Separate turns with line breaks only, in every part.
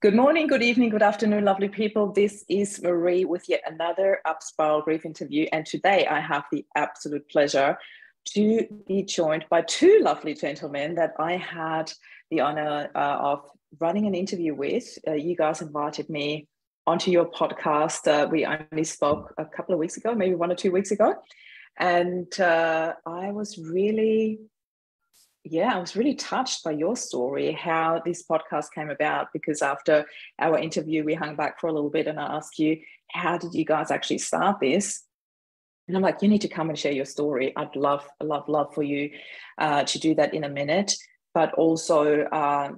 Good morning, good evening, good afternoon, lovely people. This is Marie with yet another Upspiral Grief interview. And today I have the absolute pleasure to be joined by two lovely gentlemen that I had the honor of running an interview with. You guys invited me onto your podcast. We only spoke a couple of weeks ago, maybe 1 or 2 weeks ago. And I was really touched by your story, how this podcast came about, because after our interview, we hung back for a little bit and I asked you, how did you guys actually start this? And I'm like, you need to come and share your story. I'd love for you to do that in a minute, but also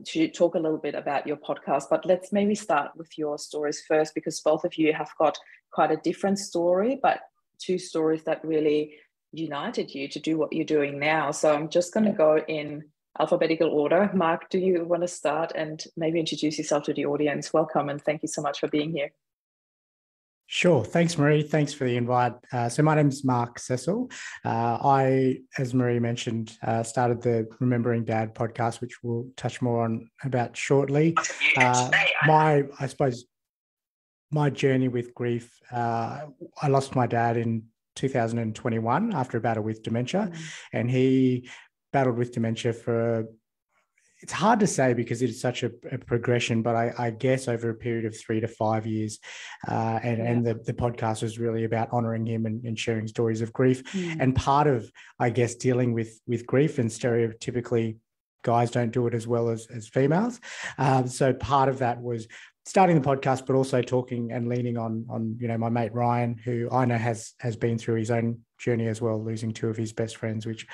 to talk a little bit about your podcast. But let's maybe start with your stories first, because both of you have got quite a different story, but two stories that really united you to do what you're doing now. So I'm just going to go in alphabetical order. Mark, do you want to start and maybe introduce yourself to the audience? Welcome, and thank you so much for being here.
Sure. Thanks, Marie. Thanks for the invite. So my name is Mark Cecil. I, as Marie mentioned, started the Remembering Dad podcast, which we'll touch more on about shortly. I suppose my journey with grief, I lost my dad in 2021 after a battle with dementia, and he battled with dementia for, it's hard to say because it is such a progression, but I guess over a period of 3 to 5 years. And the podcast was really about honoring him and sharing stories of grief. And part of, I guess, dealing with grief, and stereotypically guys don't do it as well as females. So part of that was starting the podcast, but also talking and leaning on my mate Ryan, who I know has been through his own journey as well, losing two of his best friends, which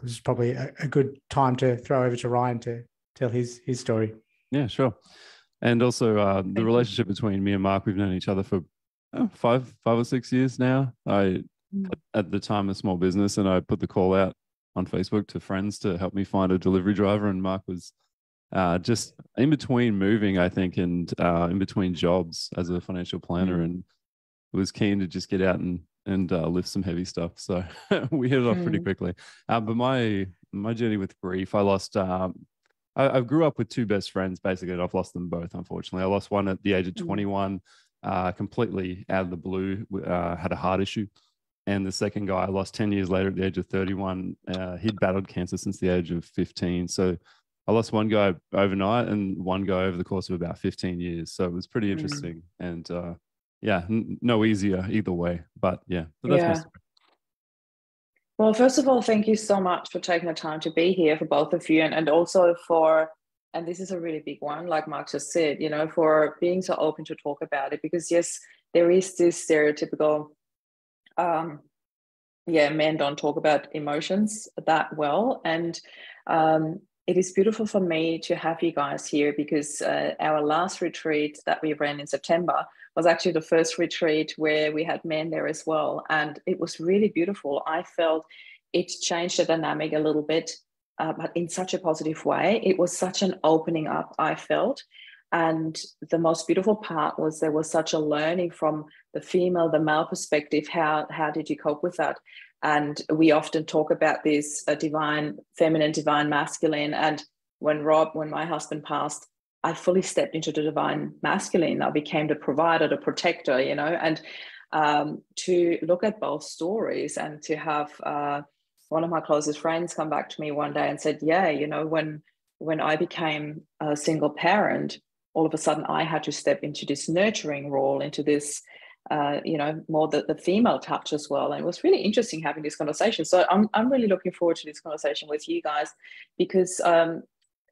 is probably a good time to throw over to Ryan to tell his story.
Yeah, sure. And also the relationship between me and Mark, we've known each other for 5 or 6 years now. I, at the time, a small business, and I put the call out on Facebook to friends to help me find a delivery driver, and Mark was just in between moving, I think, and in between jobs as a financial planner, and was keen to just get out and lift some heavy stuff. So we hit it off pretty quickly. But my journey with grief, I lost. I grew up with two best friends, basically, and I've lost them both, unfortunately. I lost one at the age of 21, completely out of the blue, had a heart issue. And the second guy I lost 10 years later at the age of 31. He'd battled cancer since the age of 15. So I lost one guy overnight and one guy over the course of about 15 years. So it was pretty interesting. And no easier either way. But that's my story.
Well, first of all, thank you so much for taking the time to be here for both of you. And also and this is a really big one, like Mark just said, for being so open to talk about it. Because yes, there is this stereotypical, men don't talk about emotions that well. And it is beautiful for me to have you guys here, because our last retreat that we ran in September was actually the first retreat where we had men there as well. And it was really beautiful. I felt it changed the dynamic a little bit, but in such a positive way. It was such an opening up, I felt. And the most beautiful part was there was such a learning from the male perspective. How did you cope with that? And we often talk about this divine feminine, divine masculine. And when my husband passed, I fully stepped into the divine masculine. I became the provider, the protector, and to look at both stories, and to have one of my closest friends come back to me one day and said, when I became a single parent, all of a sudden I had to step into this nurturing role, into this more the female touch as well. And it was really interesting having this conversation. So I'm really looking forward to this conversation with you guys, because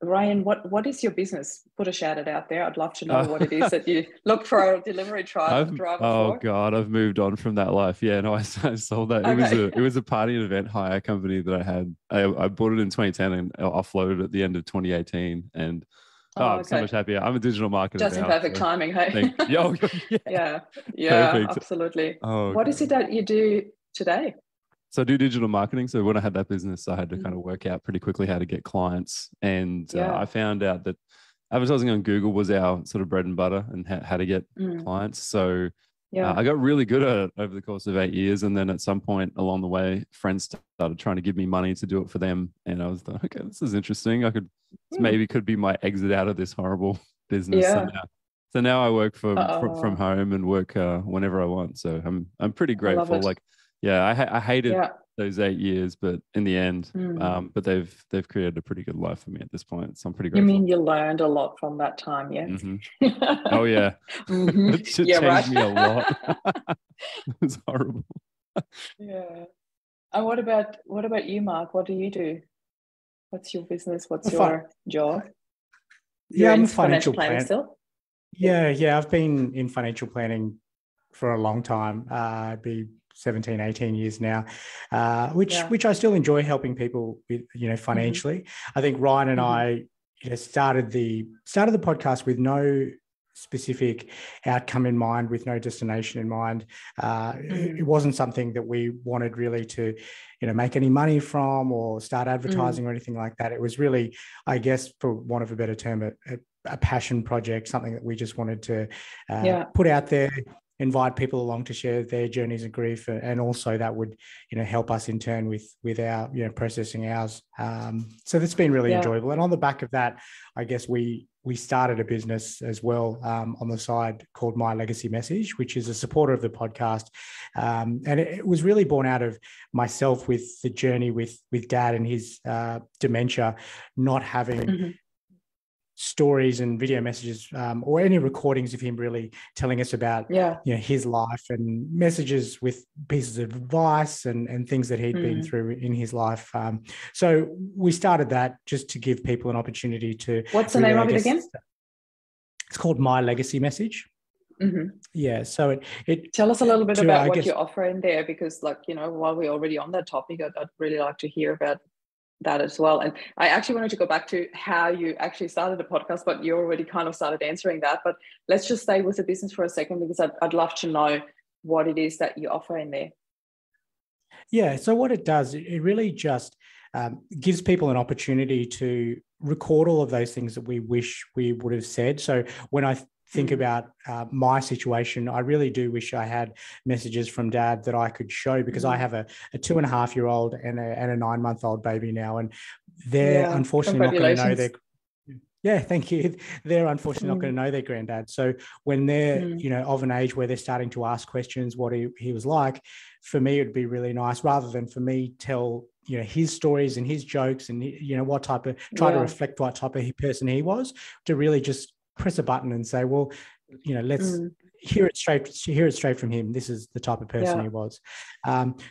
Ryan, what is your business? Put a shout out there. I'd love to know what it is that you look for a delivery driver for.
Oh God, I've moved on from that life. Yeah, no, I sold that. Okay. It was a party and event hire company that I had. I bought it in 2010 and offloaded at the end of 2018. And I'm so much happier. I'm a digital marketer.
Just in perfect timing, hey? Yeah, absolutely. What is it that you do today?
So I do digital marketing. So when I had that business, I had to kind of work out pretty quickly how to get clients. And I found out that advertising on Google was our sort of bread and butter, and how to get clients. So I got really good at it over the course of 8 years. And then at some point along the way, friends started trying to give me money to do it for them. And I was like, okay, this is interesting. Maybe could be my exit out of this horrible business.
Yeah.
So now I work from
Oh,
home and work whenever I want. So I'm pretty
I love
grateful.
it.
Like, yeah, I hated
Yeah.
those 8 years, but in the end,
Mm.
but they've created a pretty good life for me at this point. So I'm pretty
You
grateful.
mean you learned a lot from that time, yeah?
Hmm. Oh yeah,
Hmm.
it
Yeah,
changed me a
right.
lot. It's horrible.
Yeah. And what about you, Mark? What do you do? What's your business? What's
Fi-
your job? You're
yeah, I'm
in
a
financial
financial
planning
planner.
still? Yeah.
Yeah, I've been in financial planning for a long time. It'd be 17, 18 years now, which
Yeah.
I still enjoy helping people with,
Hmm.
financially. I think Ryan and
Hmm.
I, started the podcast with no specific outcome in mind, with no destination in mind. It
Mm.
wasn't something that we wanted really to, make any money from or start
Mm.
advertising or anything like that. It was really, I guess, for want of a better term, a passion project, something that we just wanted to
Yeah.
put out there, invite people along to share their journeys of grief, and also that would, help us in turn with our, processing ours. So that's been really
Yeah.
enjoyable. And on the back of that, I guess we started a business as well on the side called My Legacy Message, which is a supporter of the podcast, and it was really born out of myself with the journey with Dad and his dementia, not having
Hmm.
stories and video messages or any recordings of him really telling us about
Yeah.
his life, and messages with pieces of advice and things that he'd been
Mm.
through in his life. So we started that just to give people an opportunity to
What's the
really,
name
I
of it
guess,
again?
it's called My Legacy Message.
Hmm.
Yeah, so it
Tell us a little bit
to
about
I
what
guess
you offer in there, because, like, while we're already on that topic, I'd really like to hear about that as well. And I actually wanted to go back to how you actually started the podcast, but you already kind of started answering that. But let's just stay with the business for a second, because I'd love to know what it is that you offer in there.
Yeah, so what it does, it really just gives people an opportunity to record all of those things that we wish we would have said. So when I think about my situation, I really do wish I had messages from Dad that I could show, because I have a 2.5-year-old and a 9-month-old baby now, and they're
Yeah,
unfortunately not going to know
congratulations.
their. Yeah, thank you. They're unfortunately not going
Mm.
to know their granddad. So when they're,
Mm.
of an age where they're starting to ask questions, what he was like, for me, it would be really nice, rather than for me tell, his stories and his jokes and, what type of, try to
Yeah.
reflect what type of person he was, to really just press a button and say, well, let's
Mm.
hear it straight from him. This is the type of person
Yeah.
he was.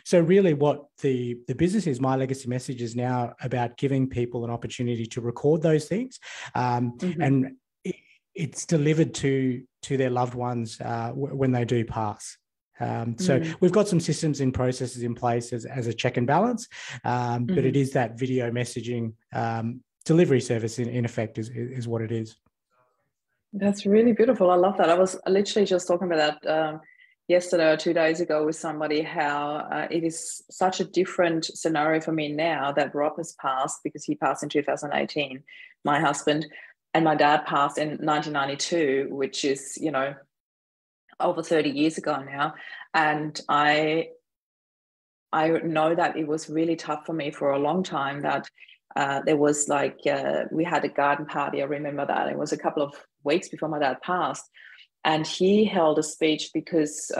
So really what the business is, My Legacy Message, is now about giving people an opportunity to record those things,
Mm-hmm.
and it's delivered to their loved ones when they do pass. So
Mm.
we've got some systems and processes in place as a check and balance, but it
Mm-hmm.
is that video messaging delivery service in effect is what it is.
That's really beautiful. I love that. I was literally just talking about that yesterday or 2 days ago with somebody, how it is such a different scenario for me now that Rob has passed, because he passed in 2018, my husband, and my dad passed in 1992, which is, over 30 years ago now. And I know that it was really tough for me for a long time, that there was we had a garden party. I remember that. It was a couple of weeks before my dad passed. And he held a speech because,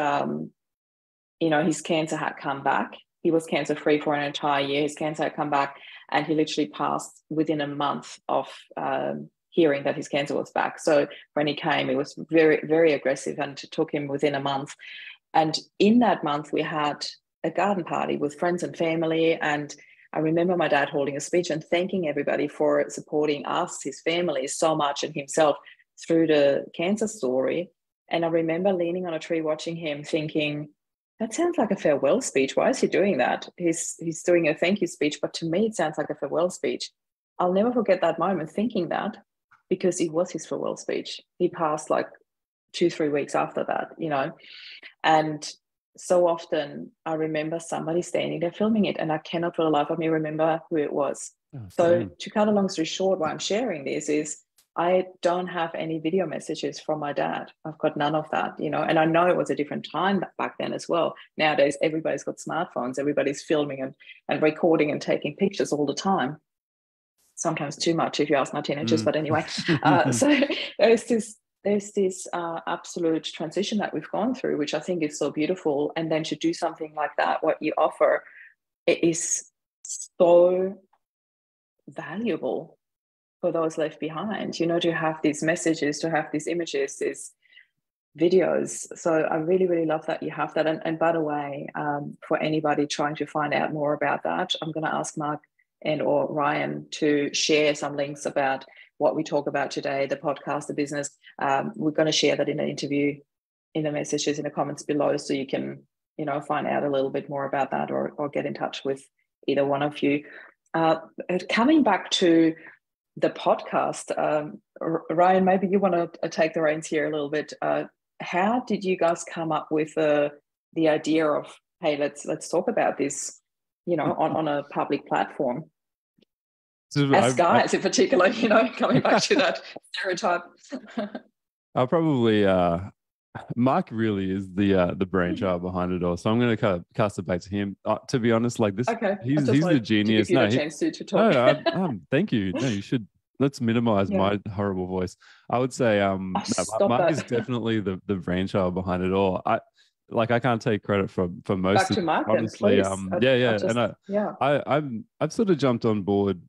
his cancer had come back. He was cancer free for an entire year. His cancer had come back, and he literally passed within a month of hearing that his cancer was back. So when he came, it was very, very aggressive, and it took him within a month. And in that month, we had a garden party with friends and family. And I remember my dad holding a speech and thanking everybody for supporting us, his family, so much, and himself through the cancer story. And I remember leaning on a tree watching him, thinking, that sounds like a farewell speech. Why is he doing that? He's doing a thank you speech, but to me, it sounds like a farewell speech. I'll never forget that moment, thinking that, because it was his farewell speech. He passed like 2-3 weeks after that, and so often I remember somebody standing there filming it, and I cannot for the life of me remember who it was.
Oh,
So to cut a long story short, why I'm sharing this is I don't have any video messages from my dad. I've got none of that, and I know it was a different time back then as well. Nowadays, everybody's got smartphones, everybody's filming and recording and taking pictures all the time. sometimes too much if you ask my teenagers,
Mm.
but anyway. So there's this absolute transition that we've gone through, which I think is so beautiful. And then to do something like that, what you offer, it is so valuable for those left behind, to have these messages, to have these images, these videos. So I really, really love that you have that. And by the way, for anybody trying to find out more about that, I'm going to ask Mark and or Ryan to share some links about what we talk about today, the podcast, the business. We're going to share that in an interview, in the messages, in the comments below, so you can, find out a little bit more about that, or get in touch with either one of you. Coming back to the podcast, Ryan, maybe you want to take the reins here a little bit. How did you guys come up with the idea of, hey, let's talk about this, on a public platform?
So
As guys, in particular, coming back to that stereotype.
I'll probably Mark really is the brainchild behind it all. So I'm going to cast it back to him. To be honest, like this,
okay.
he's the genius.
To give you a chance to talk.
No, thank you. No, you should. Let's minimize my horrible voice. I would say, Mark is definitely the brainchild behind it all. I can't take credit for most
back
of
to
it,
Mark,
honestly.
then,
I've sort of jumped on board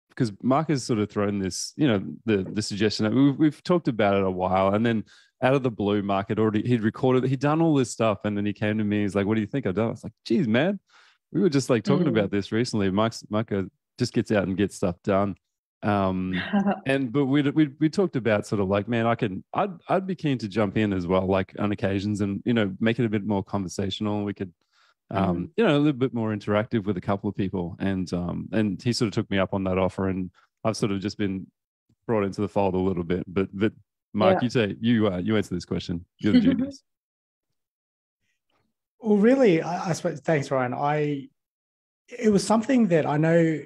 because Mark has sort of thrown this, the suggestion that we've talked about it a while, and then out of the blue, Mark he'd recorded, he'd done all this stuff, and then he came to me. He's like, "What do you think I've done?" I was like, "Geez, man, we were just like talking about this recently." Mark just gets out and gets stuff done. But we talked about sort of like, man, I'd be keen to jump in as well, like on occasions, and make it a bit more conversational. We could a little bit more interactive with a couple of people, and he sort of took me up on that offer, and I've sort of just been brought into the fold a little bit. But Mark, you answer this question. You're the genius.
Well, really, I suppose. Thanks, Ryan. It was something that I know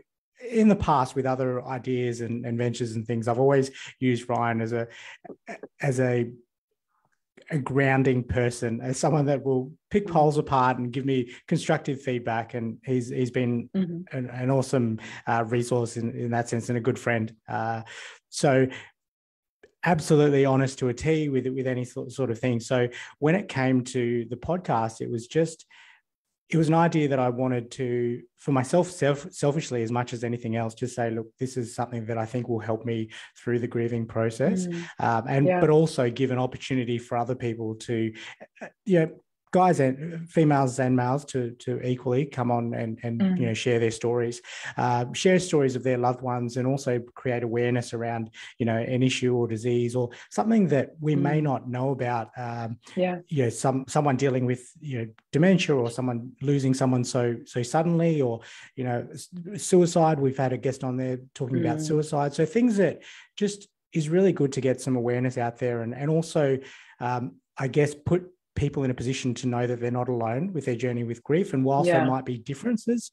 in the past with other ideas and ventures and things. I've always used Ryan as a grounding person, as someone that will pick holes apart and give me constructive feedback. And he's been an awesome resource in that sense, and a good friend. So absolutely honest to a T with any sort of thing. So when it came to the podcast, it was an idea that I wanted to, for myself, selfishly, as much as anything else, just say, look, this is something that I think will help me through the grieving process, but also give an opportunity for other people to, guys and females and males to equally come on and share their stories, share stories of their loved ones, and also create awareness around an issue or disease or something that we may not know about. Someone dealing with dementia, or someone losing someone so suddenly, or suicide. We've had a guest on there talking about suicide. So things that just is really good to get some awareness out there, and also I guess put people in a position to know that they're not alone with their journey with grief. And whilst there might be differences,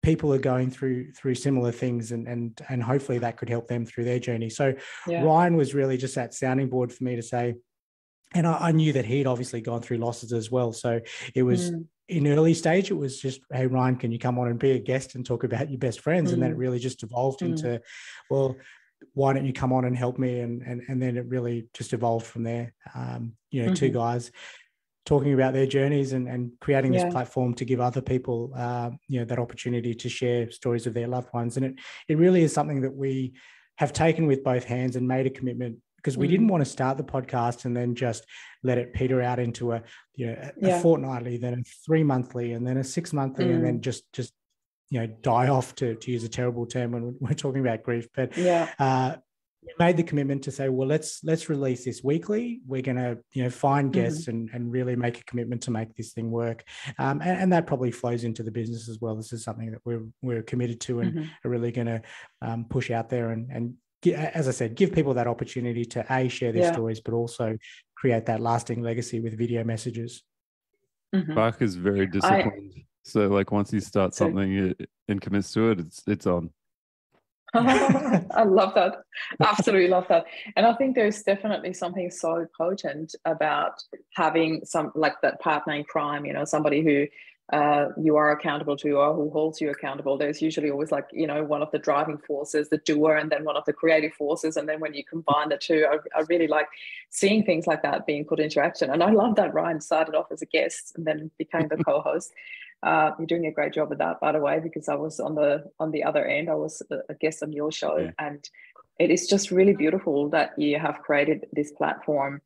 people are going through similar things, and hopefully that could help them through their journey. So Ryan was really just that sounding board for me to say, and I knew that he'd obviously gone through losses as well. So it was in early stage, it was just, hey, Ryan, can you come on and be a guest and talk about your best friends? And then it really just evolved into, well, why don't you come on and help me? And then it really just evolved from there. Two guys talking about their journeys and creating this platform to give other people, that opportunity to share stories of their loved ones. And it really is something that we have taken with both hands and made a commitment, because we didn't want to start the podcast and then just let it peter out into a fortnightly, then a 3-monthly, and then a 6-monthly, and then just die off, to use a terrible term when we're talking about grief. But we made the commitment to say, well, let's release this weekly. We're going to find guests and really make a commitment to make this thing work. And that probably flows into the business as well. This is something that we're committed to and are really going to push out there and as I said, give people that opportunity to share their stories, but also create that lasting legacy with video messages.
Mark is very disciplined. So like once he starts something and commits to it, it's on.
I love that. Absolutely love that. And I think there's definitely something so potent about having some, like that partner in crime, somebody who you are accountable to, or who holds you accountable. There's usually always like, you know, one of the driving forces, the doer, and then one of the creative forces. And then when you combine the two, I really like seeing things like that being put into action. And I love that Ryan started off as a guest and then became the co-host. You're doing a great job of that, by the way, because I was on the other end. I was a guest on your show,
Yeah.
and it is just really beautiful that you have created this platform.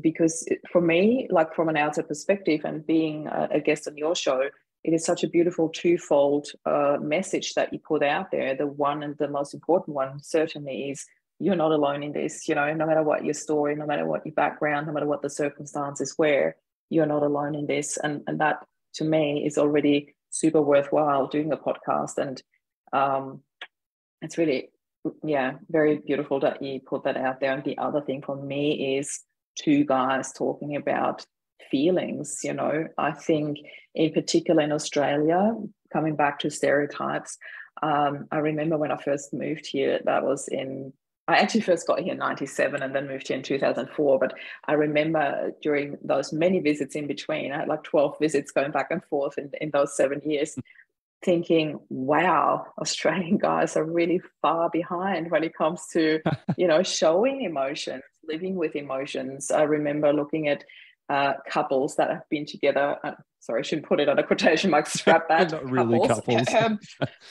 Because for me, like from an outside perspective and being a guest on your show, it is such a beautiful twofold message that you put out there. The one, and the most important one certainly, is you're not alone in this. You know, no matter what your story, no matter what your background, no matter what the circumstances were, you're not alone in this. And that to me is already super worthwhile doing a podcast. And it's really, yeah, very beautiful that you put that out there. And the other thing for me is two guys talking about feelings. You know, I think in particular in Australia, coming back to stereotypes, I remember when I first moved here, I actually first got here in 97 and then moved here in 2004. But I remember during those many visits in between, I had like 12 visits going back and forth in those 7 years, thinking, wow, Australian guys are really far behind when it comes to, you know, showing emotions, living with emotions. I remember looking at couples that have been together. Sorry, I shouldn't put it on a quotation mark, scrap that.
Not really couples.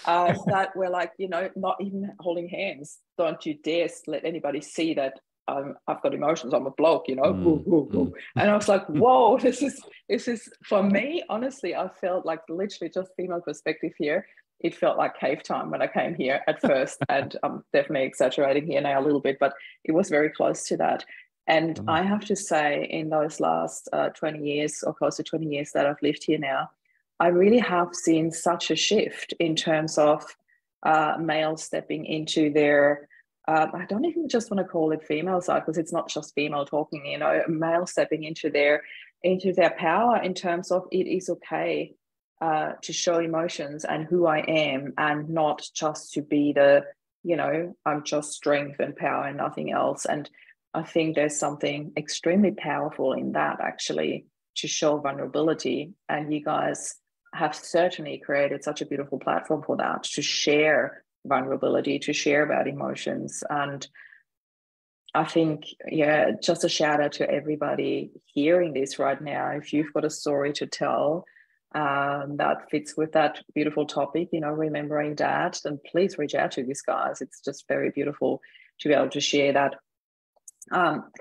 That were like, you know, not even holding hands. Don't you dare let anybody see that I've got emotions. I'm a bloke, you know. And I was like, whoa, this is for me, honestly, I felt like literally just female perspective here. It felt like cave time when I came here at first. And I'm definitely exaggerating here now a little bit, but it was very close to that. And I have to say, in those last 20 years or close to 20 years that I've lived here now, I really have seen such a shift in terms of males stepping into their, I don't even just want to call it female side, because it's not just female talking, you know, male stepping into their power in terms of it is okay to show emotions and who I am, and not just to be the, you know, I'm just strength and power and nothing else. And I think there's something extremely powerful in that, actually, to show vulnerability. And you guys have certainly created such a beautiful platform for that, to share vulnerability, to share about emotions. And I think, yeah, just a shout out to everybody hearing this right now. If you've got a story to tell that fits with that beautiful topic, you know, remembering dad, then please reach out to these guys. It's just very beautiful to be able to share that.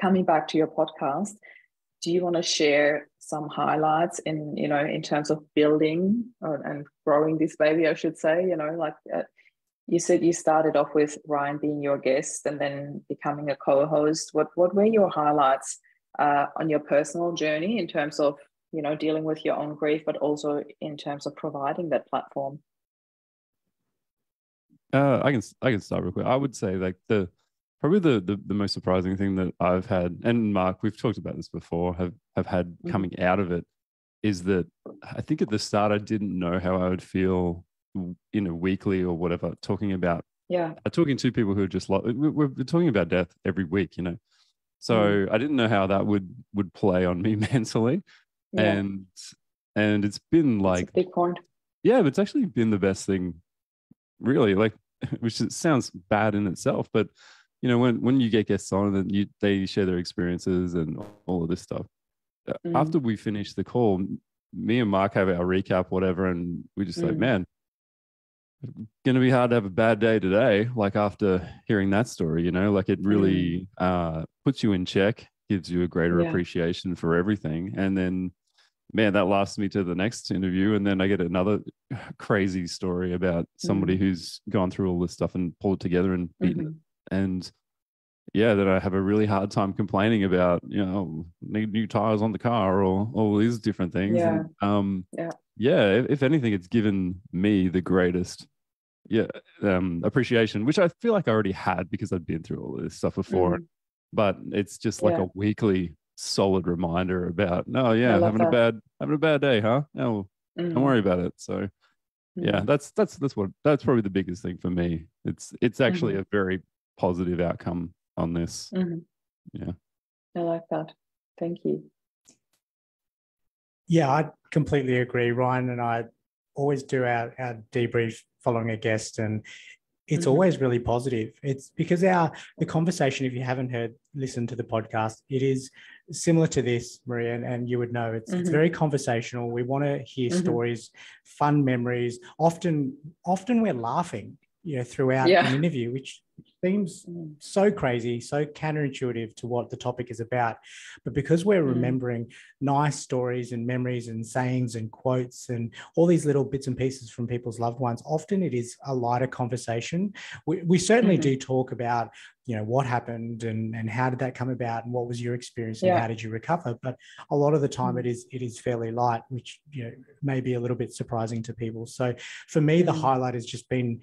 Coming back to your podcast, do you want to share some highlights in, you know, in terms of building and growing this baby, I should say, you know, like you said you started off with Ryan being your guest and then becoming a co-host. What were your highlights on your personal journey in terms of, you know, dealing with your own grief, but also in terms of providing that platform?
I can start real quick. I would say like probably the most surprising thing that I've had, and Mark, we've talked about this before, have had coming out of it, is that I think at the start I didn't know how I would feel in a weekly or whatever, talking to people who are just like, we're talking about death every week, you know. So I didn't know how that would play on me mentally. Yeah. And it's been like,
that's a big point.
Yeah, but it's actually been the best thing, really, like, which sounds bad in itself, but you know, when you get guests on and they share their experiences and all of this stuff, after we finish the call, me and Mark have our recap, whatever, and we just like, man, it's going to be hard to have a bad day today. Like after hearing that story, you know, like it really puts you in check, gives you a greater appreciation for everything. And then, man, that lasts me to the next interview. And then I get another crazy story about somebody who's gone through all this stuff and pulled it together and beaten it. And yeah, that I have a really hard time complaining about, you know, need new tires on the car or all these different things.
Yeah.
And, if anything, it's given me the greatest appreciation, which I feel like I already had because I'd been through all this stuff before. But it's just like a weekly solid reminder about, having a bad day, huh? No, don't worry about it. So yeah, that's probably the biggest thing for me. It's actually a very positive outcome on this. Yeah,
I like that. Thank you.
Yeah, I completely agree. Ryan and I always do our debrief following a guest, and it's always really positive. It's because the conversation, if you haven't listened to the podcast, it is similar to this, Maria, and you would know it's very conversational. We want to hear stories, fun memories. Often we're laughing, throughout an interview, which seems so crazy, so counterintuitive to what the topic is about. But because we're remembering nice stories and memories and sayings and quotes and all these little bits and pieces from people's loved ones, often it is a lighter conversation. We certainly do talk about, what happened and how did that come about and what was your experience and how did you recover? But a lot of the time it is fairly light, which, may be a little bit surprising to people. So for me, the highlight has just been,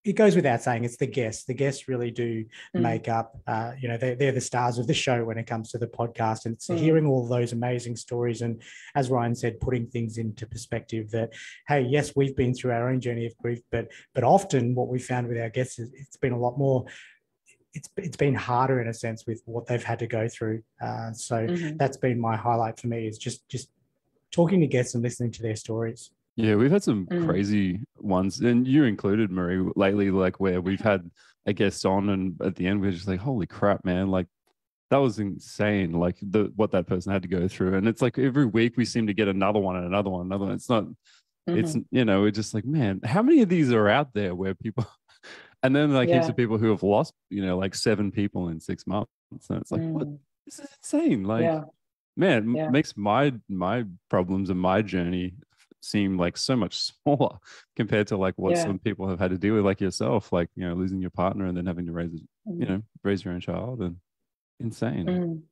it goes without saying, it's the guests. The guests really do make up, they're the stars of the show when it comes to the podcast. And it's hearing all those amazing stories. And as Ryan said, putting things into perspective that, hey, yes, we've been through our own journey of grief, but often what we found with our guests is it's been a lot more, it's been harder in a sense with what they've had to go through. So that's been my highlight for me, is just talking to guests and listening to their stories.
Yeah, we've had some crazy ones, and you included, Marie, lately, like where we've had a guest on, and at the end we're just like, holy crap, man, like that was insane, like what that person had to go through. And it's like every week we seem to get another one and another one, another one. It's not, it's, we're just like, man, how many of these are out there where people, and then like heaps of people who have lost, like 7 people in 6 months. And it's like, what? This is insane. Like, man, makes my problems and my journey seem like so much smaller compared to like what some people have had to deal with, like yourself, like, losing your partner and then having to raise your own child, and insane.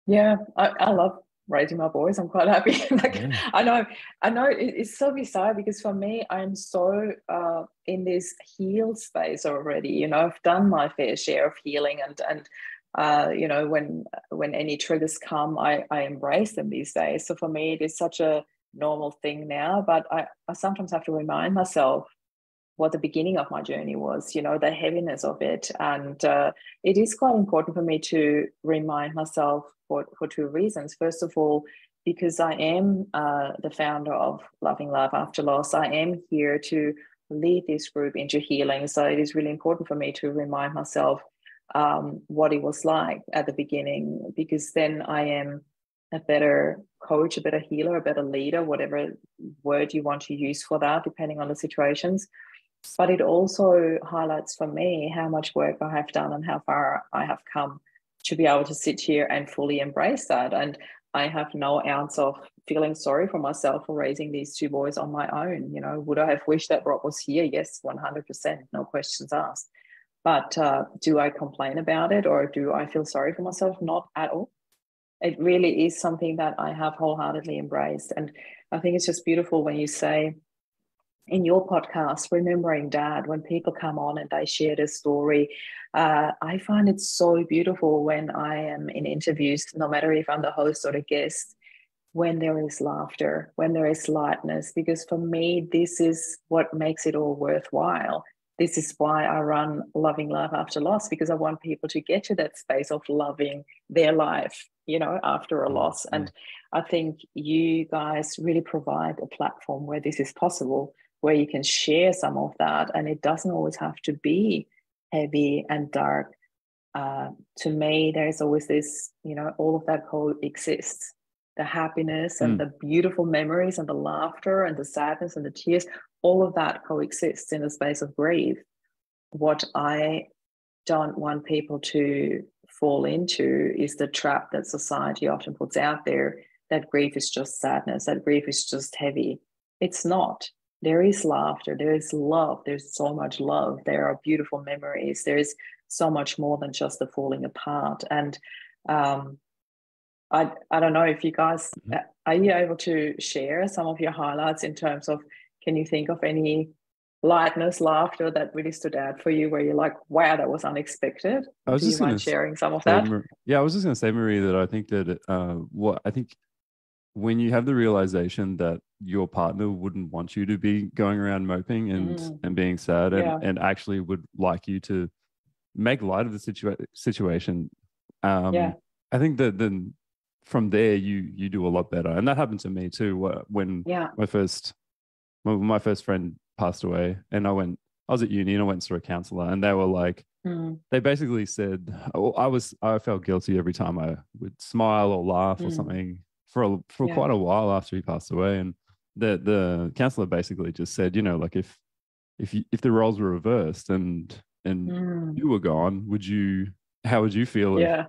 I love raising my boys. I'm quite happy. I know it's so bizarre, because for me, I'm so in this heal space already. I've done my fair share of healing, and when any triggers come, I embrace them these days. So for me, it is such a normal thing now, but I sometimes have to remind myself what the beginning of my journey was, the heaviness of it. And it is quite important for me to remind myself for 2 reasons. First of all, because I am the founder of Loving Love After Loss, I am here to lead this group into healing. So it is really important for me to remind myself what it was like at the beginning, because then I am a better coach, a better healer, a better leader, whatever word you want to use for that, depending on the situations. But it also highlights for me how much work I have done and how far I have come to be able to sit here and fully embrace that. And I have no ounce of feeling sorry for myself for raising these 2 boys on my own. Would I have wished that Rob was here? Yes, 100%, no questions asked. But do I complain about it, or do I feel sorry for myself? Not at all. It really is something that I have wholeheartedly embraced. And I think it's just beautiful when you say in your podcast, Remembering Dad, when people come on and they share their story, I find it so beautiful when I am in interviews, no matter if I'm the host or the guest, when there is laughter, when there is lightness, because for me, this is what makes it all worthwhile. This is why I run Loving Love After Loss, because I want people to get to that space of loving their life, after a loss. And I think you guys really provide a platform where this is possible, where you can share some of that. And it doesn't always have to be heavy and dark. To me, there's always this, all of that coexists. The happiness and the beautiful memories and the laughter and the sadness and the tears, all of that coexists in the space of grief. What I don't want people to fall into is the trap that society often puts out there, that grief is just sadness, that grief is just heavy. It's not. There is laughter, there is love, there's so much love, there are beautiful memories, there is so much more than just the falling apart. And I don't know if you guys, are you able to share some of your highlights in terms of, can you think of any lightness, laughter that really stood out for you, where you're like, wow, that was unexpected? Do you mind sharing some of that?
I was just going to say, Marie, that I think that I think when you have the realization that your partner wouldn't want you to be going around moping and being sad and actually would like you to make light of the situation, I think that then from there you do a lot better. And that happened to me too. When my first friend passed away, and I was at uni and I went through a counselor, and they were like, they basically said, I felt guilty every time I would smile or laugh or something for quite a while after he passed away. And the counselor basically just said, like if the roles were reversed and you were gone, how would you feel if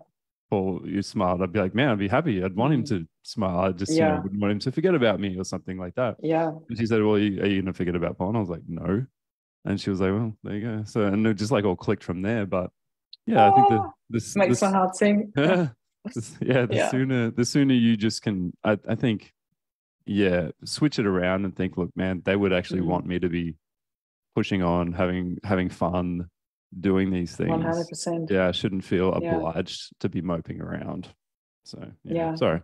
Paul, you smiled? I'd be like, man, I'd be happy. I'd want him to smile. I just wouldn't want him to forget about me or something like that.
Yeah.
And she said, well, are you going to forget about Paul? And I was like, no. And she was like, well, there you go. So, and it just like all clicked from there. But yeah, I think this
makes my heart sing.
The sooner you just can, I think, switch it around and think, look, man, they would actually want me to be pushing on, having fun, doing these things.
100%.
Yeah, I shouldn't feel obliged to be moping around. So sorry.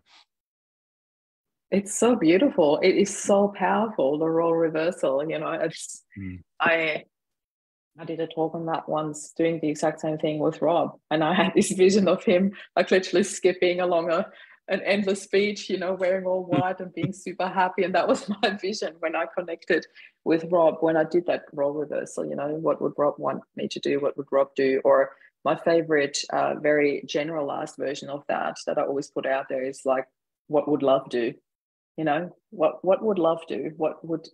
It's so beautiful. It is so powerful, the role reversal. I did a talk on that once, doing the exact same thing with Rob, and I had this vision of him like literally skipping along an endless beach, wearing all white and being super happy. And that was my vision when I connected with Rob, when I did that role reversal. What would Rob want me to do? What would Rob do? Or my favorite, very generalized version of that I always put out there is like, what would love do? What would love do?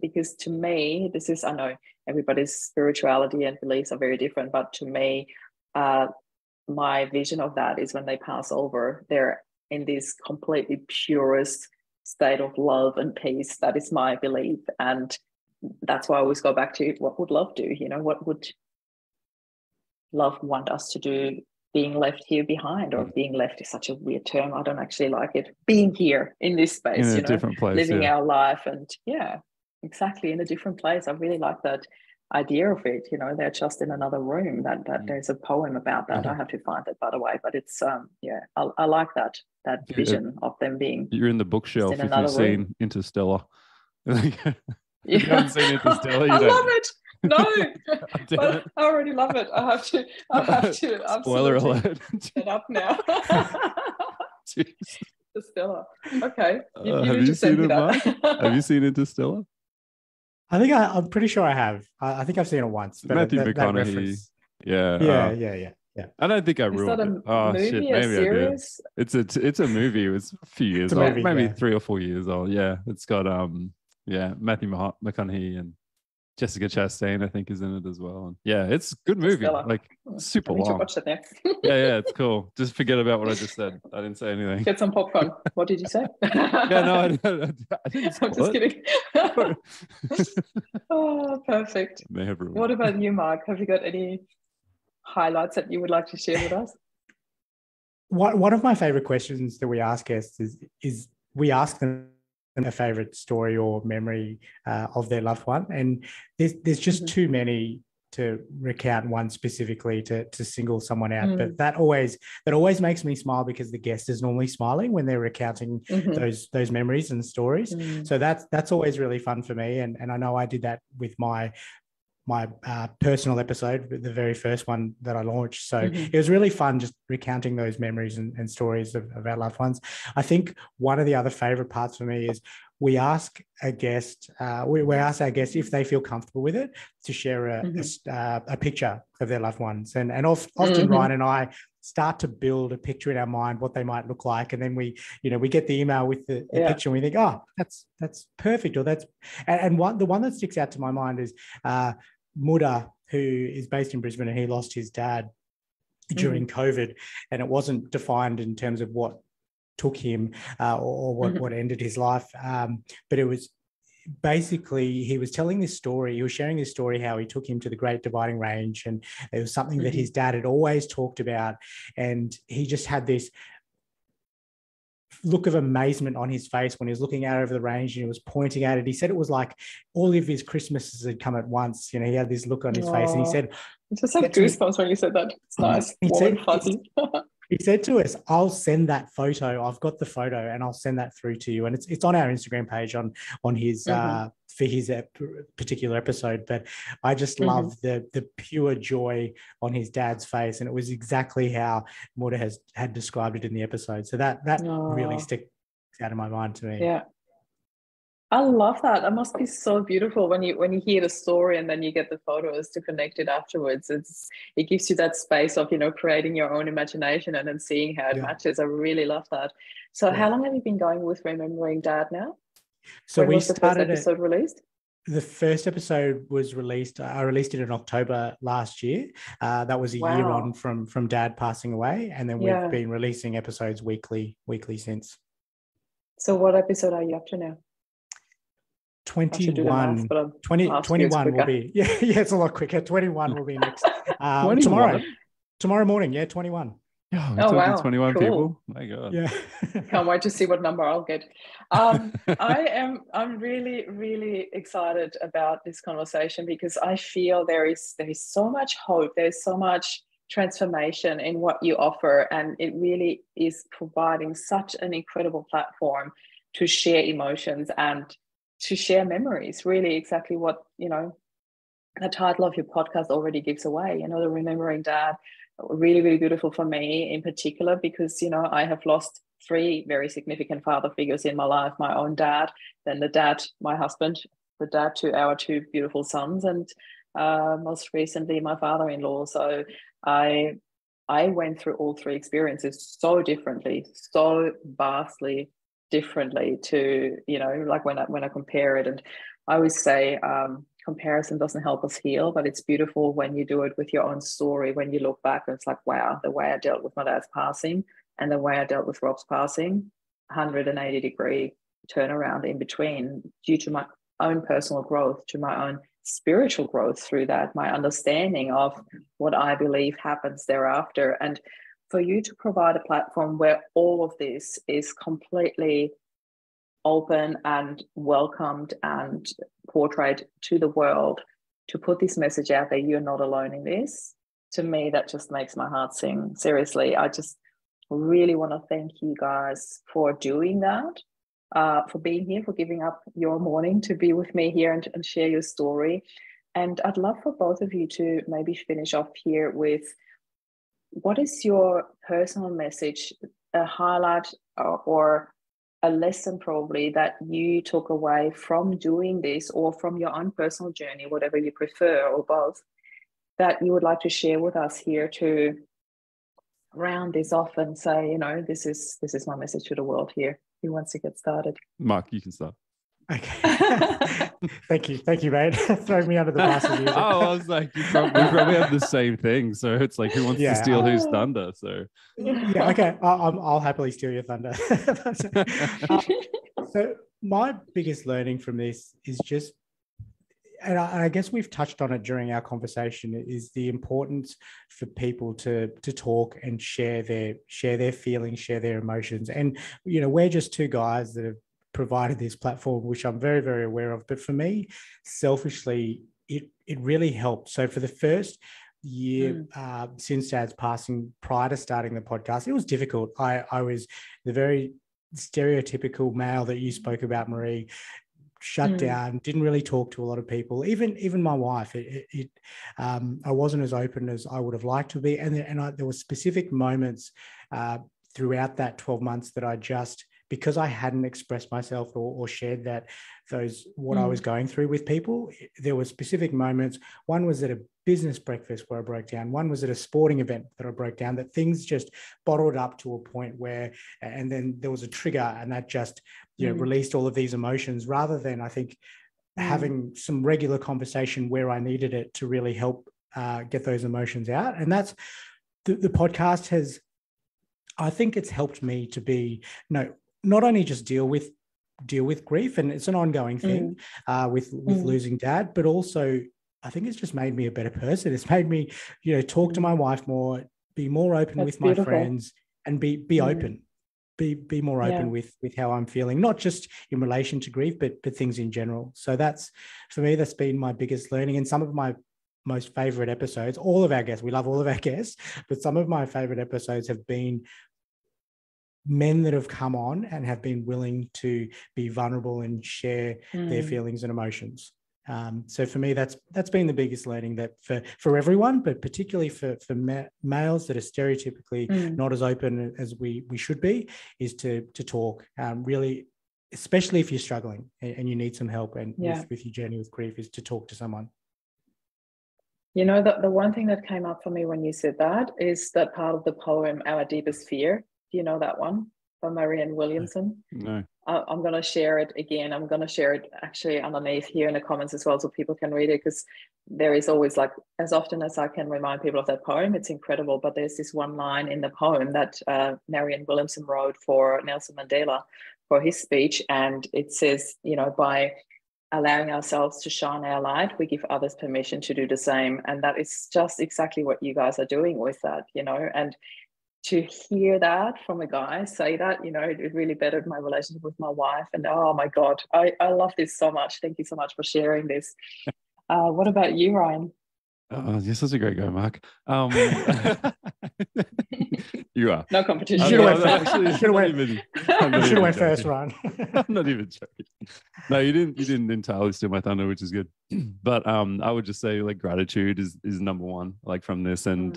Because to me, this is, I know everybody's spirituality and beliefs are very different, but to me, my vision of that is when they pass over, they're in this completely purest state of love and peace. That is my belief. And that's why I always go back to, what would love do? What would love want us to do? Being left here behind, or being left is such a weird term. I don't actually like it. Being here in this space,
in a different place,
living our life, and exactly, in a different place. I really like that idea of it. They're just in another room. That there's a poem about that. I have to find it, by the way. But it's I like that vision of them being.
You're in the bookshelf if you've seen Interstellar.
If
you haven't seen Interstellar,
I love it. No, but I already love it. I have to
spoiler alert.
Set up now. Interstellar. Okay.
Have you seen it, Mark? Have you seen Interstellar?
I'm pretty sure I have. I think I've seen it once. But
Matthew McConaughey.
Yeah.
I don't think I ruined it. Oh
movie,
shit, maybe I did. It's a movie. It was a few years old, maybe 3 or 4 years old. Yeah, it's got Matthew McConaughey and Jessica Chastain, I think, is in it as well. And it's a good movie. Like super long.
Watch it now.
It's cool. Just forget about what I just said. I didn't say anything.
Get some popcorn. What did you say?
I didn't.
I'm just kidding. Oh, perfect.
May have ruined.
What about you, Mark? Have you got any highlights that you would like to share with us?
One of my favorite questions that we ask guests is we ask them a favorite story or memory of their loved one, and there's just too many to recount one specifically to single someone out. But that always makes me smile, because the guest is normally smiling when they're recounting those memories and stories. So that's always really fun for me, and I know I did that with my personal episode, the very first one that I launched. So it was really fun just recounting those memories and stories of our loved ones. I think one of the other favorite parts for me is we ask a guest, we ask our guests if they feel comfortable with it to share a picture of their loved ones. And often Ryan and I start to build a picture in our mind what they might look like, and then we get the email with the picture, and we think, oh, that's perfect, or that's and the one that sticks out to my mind is Muda, who is based in Brisbane, and he lost his dad during COVID, and it wasn't defined in terms of what took him or what ended his life, but it was basically, he was telling this story, he was sharing this story, how he took him to the Great Dividing Range, and it was something that his dad had always talked about, and he just had this look of amazement on his face when he was looking out over the range and he was pointing at it. He said it was like all of his Christmases had come at once. He had this look on his face, and he said,
I just had goosebumps when you said that. It's nice.
He said to us, I'll send that photo. I've got the photo, and I'll send that through to you. And it's on our Instagram page on his for his particular episode, but I just love the pure joy on his dad's face, and it was exactly how Morta had described it in the episode. So that really sticks out of my mind to me.
Yeah. I love that. That must be so beautiful when you hear the story and then you get the photos to connect it afterwards. It gives you that space of, creating your own imagination and then seeing how it matches. I really love that. So how long have you been going with Remembering Dad now?
So
when
we
was the first episode released?
The first episode was released. I released it in October last year. That was a year on from Dad passing away, and then we've been releasing episodes weekly since.
So what episode are you up to now?
21. 21 will be it's a lot quicker. 21 will be next tomorrow morning. 21.
Oh wow, 21 cool. People. My God.
Yeah.
Can't wait to see what number I'll get. I'm really, really excited about this conversation because I feel there is so much hope. There's so much transformation in what you offer, and it really is providing such an incredible platform to share emotions and to share memories. Really, exactly what the title of your podcast already gives away. The Remembering Dad. Really, really beautiful for me in particular because, I have lost 3 very significant father figures in my life. My own dad, then the dad, my husband, the dad to our 2 beautiful sons, and most recently my father-in-law. So I went through all 3 experiences so differently, so vastly differently to, like when I compare it. And I always say, comparison doesn't help us heal, but it's beautiful when you do it with your own story. When you look back and it's like, wow, the way I dealt with my dad's passing and the way I dealt with Rob's passing, 180-degree turnaround in between due to my own personal growth, to my own spiritual growth through that, my understanding of what I believe happens thereafter. And for you to provide a platform where all of this is completely open and welcomed and portrayed to the world, to put this message out there, you're not alone in this. To me, that just makes my heart sing. Seriously, I just really want to thank you guys for doing that, for being here, for giving up your morning to be with me here and share your story. And I'd love for both of you to maybe finish off here with, what is your personal message, a highlight or a lesson probably that you took away from doing this, or from your own personal journey, whatever you prefer, or both, that you would like to share with us here to round this off and say, this is my message to the world here. Who wants to get started?
Mark, you can start.
Okay. Thank you, mate. Throw me under the bus.
I was like, we probably have the same thing. So it's like, who wants to steal whose thunder? So
yeah, okay. I'll happily steal your thunder. So my biggest learning from this is just, and I guess we've touched on it during our conversation, is the importance for people to talk and share their feelings, share their emotions. And we're just 2 guys that have provided this platform, which I'm very, very aware of. But for me, selfishly, it really helped. So for the first year since Dad's passing, prior to starting the podcast, it was difficult. I was the very stereotypical male that you spoke about, Marie, shut down, didn't really talk to a lot of people, even my wife. I wasn't as open as I would have liked to be. And there were specific moments throughout that 12 months that I just, because I hadn't expressed myself or shared what I was going through with people, there were specific moments. One was at a business breakfast where I broke down. One was at a sporting event that I broke down, that things just bottled up to a point where, and then there was a trigger, and that just, released all of these emotions, rather than, I think, having some regular conversation where I needed it to really help get those emotions out. And that's, the podcast has, I think it's helped me to be, not only just deal with grief, and it's an ongoing thing with losing Dad, but also I think it's just made me a better person. It's made me, talk to my wife more, be more open with my friends, and be open, be more open with how I'm feeling, not just in relation to grief, but things in general. So that's, for me, that's been my biggest learning. And some of my most favorite episodes, all of our guests, we love all of our guests, but some of my favorite episodes have been men that have come on and have been willing to be vulnerable and share their feelings and emotions. So for me, that's been the biggest learning, that for everyone, but particularly for males that are stereotypically not as open as we should be, is to talk. Really, especially if you're struggling and you need some help and with your journey with grief, is to talk to someone.
You know, the one thing that came up for me when you said that is that part of the poem, Our Deepest Fear. Do you know that one, by Marianne Williamson?
No.
I'm going to share it again. I'm going to share it actually underneath here in the comments as well, so people can read it, because there is always, like, as often as I can remind people of that poem, it's incredible. But there's this one line in the poem that Marianne Williamson wrote for Nelson Mandela for his speech. And it says, you know, by allowing ourselves to shine our light, we give others permission to do the same. And that is just exactly what you guys are doing with that, you know. And to hear that from a guy say that, you know, it really bettered my relationship with my wife. And oh my God, I love this so much. Thank you so much for sharing this. What about you, Ryan?
Oh, you're such a great guy, Mark. You are.
No competition.
You should have went first, Ryan.
I'm not even joking. No, you didn't entirely steal my thunder, which is good. But I would just say, like, gratitude is number one, like, from this. And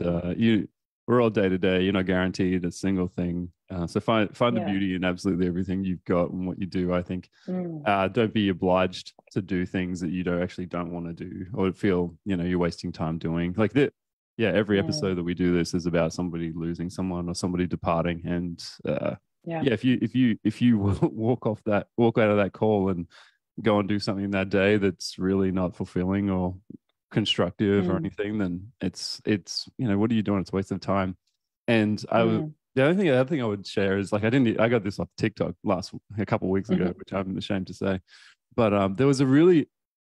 we're all day to day, you're not guaranteed a single thing. So find the beauty in absolutely everything you've got and what you do. I think don't be obliged to do things that you don't want to do, or feel, you know, you're wasting time doing. Like that. Yeah, every episode that we do this is about somebody losing someone or somebody departing. And if you walk out of that call and go and do something that day that's really not fulfilling or constructive or anything, then it's you know, what are you doing? It's a waste of time. And the other thing I would share is, like, I got this off TikTok a couple of weeks ago, which I'm ashamed to say, but there was a really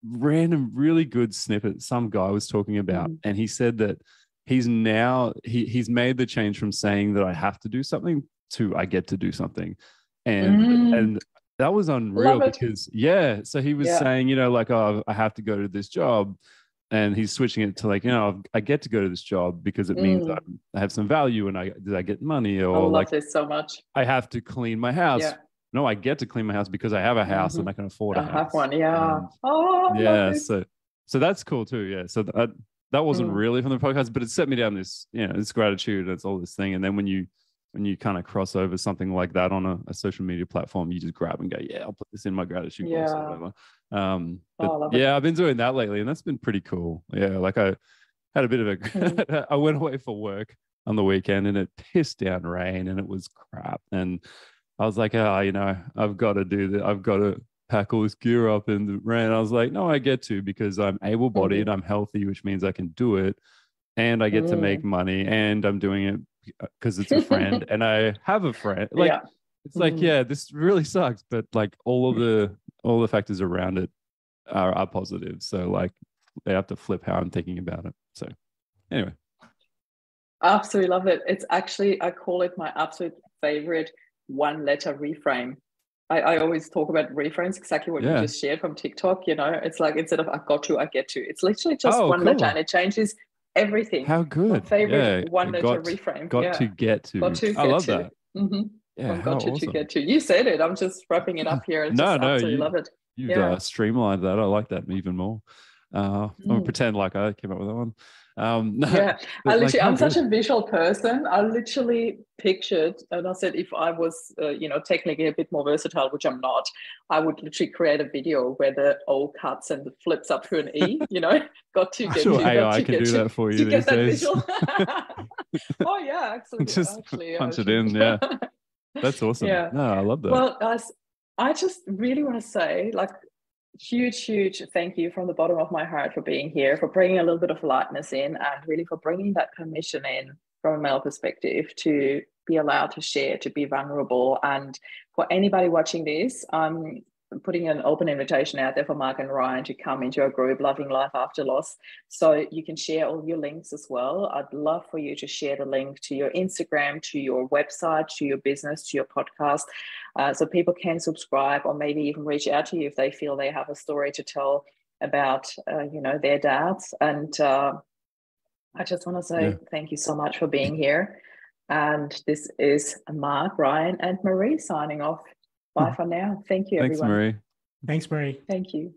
random, really good snippet some guy was talking about, and he said that he's made the change from saying that I have to do something to I get to do something, and that was unreal, because so he was saying, you know, like, oh, I have to go to this job. And he's switching it to, like, you know, I get to go to this job because it means I have some value, and I get money, or,
I love
like,
this so much.
I have to clean my house. Yeah. No, I get to clean my house because I have a house and I can afford a house.
I have one, yeah.
So that's cool too. Yeah. So that wasn't really from the podcast, but it set me down this, you know, this gratitude. It's all this thing. And then when you kind of cross over something like that on a social media platform, you just grab and go, yeah, I'll put this in my gratitude course or whatever. I've been doing that lately, and that's been pretty cool. Yeah, like I had a bit of I went away for work on the weekend, and it pissed down rain, and it was crap. And I was like, you know, I've got to do that. I've got to pack all this gear up in the rain. I was like, no, I get to, because I'm able-bodied, I'm healthy, which means I can do it, and I get to make money, and I'm doing it because it's a friend, and I have a friend. Like, it's like, this really sucks, but, like, all the factors around it are positive. So, like, they have to flip how I'm thinking about it. So anyway.
Absolutely love it. It's actually, I call it my absolute favorite one-letter reframe. I always talk about reframes, exactly what you just shared from TikTok. You know, it's like, instead of I got to, I get to. It's literally just one letter, and it changes everything.
How good.
My favorite one-letter reframe.
Got to get to. I love that.
Yeah, got to get to. You said it. I'm just wrapping it up here. And absolutely love it.
You've streamlined that. I like that even more. I'm gonna pretend like I came up with that one.
I'm such a visual person. I literally pictured, and I said, if I was, you know, technically a bit more versatile, which I'm not, I would literally create a video where the O cuts and flips up to an E. You know, got to get
sure
to.
AI can do that for you these days.
Oh yeah, actually,
punch it in. Yeah, that's awesome. Yeah, no, I love that.
Well, guys, I just really want to say, like, huge thank you from the bottom of my heart for being here, for bringing a little bit of lightness in, and really for bringing that permission in from a male perspective to be allowed to share, to be vulnerable. And for anybody watching this, I'm putting an open invitation out there for Mark and Ryan to come into our group, Loving Life After Loss, so you can share all your links as well. I'd love for you to share the link to your Instagram, to your website, to your business, to your podcast, so people can subscribe, or maybe even reach out to you if they feel they have a story to tell about, you know, their dads. And I just want to say thank you so much for being here. And this is Mark, Ryan, and Marie signing off. Bye for now. Thank you,
Thanks,
everyone.
Marie.
Thanks, Marie.
Thank you.